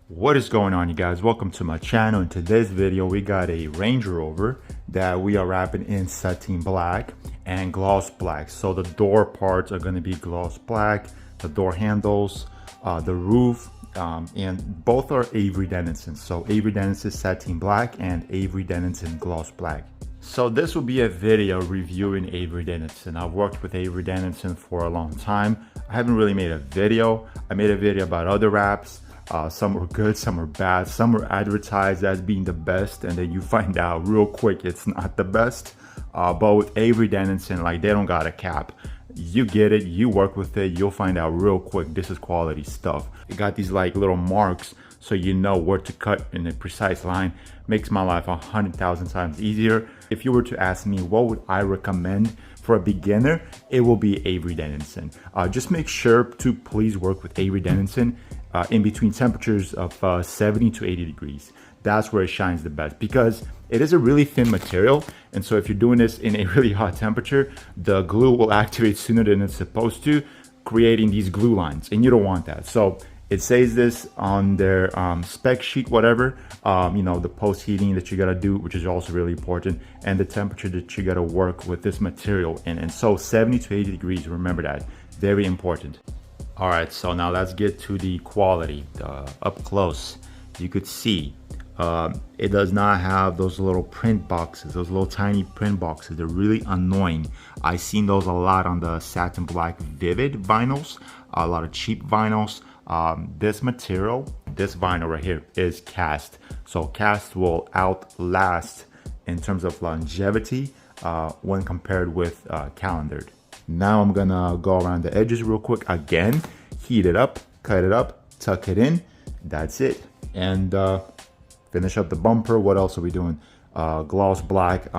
What is going on, you guys? Welcome to my channel. In today's video we got a Range Rover that we are wrapping in satin black and gloss black. So the door parts are going to be gloss black, the door handles, the roof, and both are Avery Dennison. So Avery Dennison satin black and Avery Dennison gloss black. So this will be a video reviewing Avery Dennison. I've worked with Avery Dennison for a long time. I haven't really made a video. I made a video about other wraps. Some were good, some were bad, some were advertised as being the best, and then you find out real quick it's not the best. But with Avery Dennison, like, they don't got a cap. You get it, you work with it, you'll find out real quick this is quality stuff. It got these like little marks so you know where to cut in a precise line. Makes my life 100,000 times easier. If you were to ask me what would I recommend for a beginner, it will be Avery Dennison. Just make sure to please work with Avery Dennison in between temperatures of 70 to 80 degrees. That's where it shines the best because it is a really thin material, and so if you're doing this in a really hot temperature, the glue will activate sooner than it's supposed to, creating these glue lines, and you don't want that. So it says this on their spec sheet, whatever, you know, the post heating that you gotta do, which is also really important, and the temperature that you gotta work with this material in. And so 70 to 80 degrees, remember that, very important. All right, so now let's get to the quality. Up close, you could see it does not have those little print boxes, those little tiny print boxes. They're really annoying. I've seen those a lot on the satin black vivid vinyls, a lot of cheap vinyls. This material, this vinyl right here, is cast. So cast will outlast in terms of longevity when compared with calendared. Now I'm gonna go around the edges real quick again, heat it up, cut it up, tuck it in. That's it. And finish up the bumper. What else are we doing? Gloss black,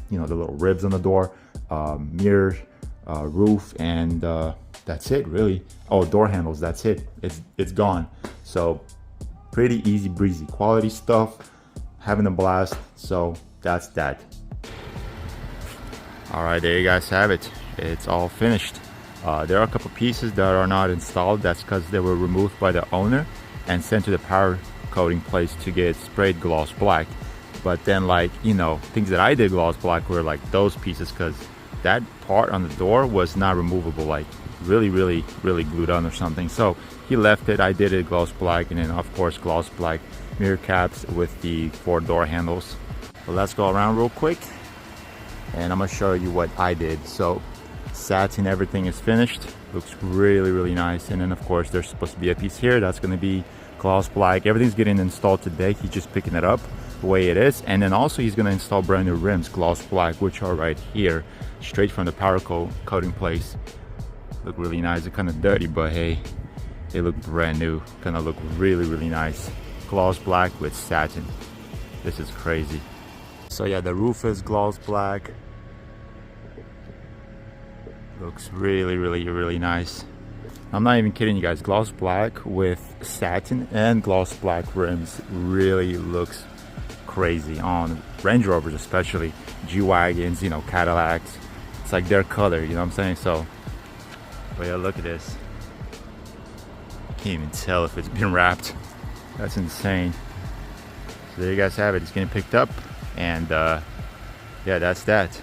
you know, the little ribs on the door, mirror, roof, and that's it really. Oh, door handles, that's it. It's gone. So pretty easy breezy, quality stuff, having a blast. So that's that. All right, there you guys have it. It's all finished. There are a couple pieces that are not installed. That's because they were removed by the owner and sent to the powder coating place to get sprayed gloss black. But then, like, you know, things that I did gloss black were like those pieces, because that part on the door was not removable, like really glued on or something. So he left it. I did it gloss black, and then of course gloss black mirror caps with the 4 door handles. Well, let's go around real quick and I'm gonna show you what I did. So satin, everything is finished, looks really nice. And then of course there's supposed to be a piece here that's gonna be gloss black. Everything's getting installed today. He's just picking it up the way it is. And then also he's gonna install brand new rims, gloss black, which are right here, straight from the powder coating place. Look really nice. They're kind of dirty, but hey, they look brand new. Kind of look really nice. Gloss black with satin. This is crazy. So yeah, the roof is gloss black. Looks really nice. I'm not even kidding you guys. Gloss black with satin and gloss black rims really looks crazy on Range Rovers, especially G-Wagons, you know, Cadillacs. It's like their color, you know what I'm saying? So, but yeah, look at this. Can't even tell if it's been wrapped. That's insane. So there you guys have it. It's getting picked up, and yeah, that's that.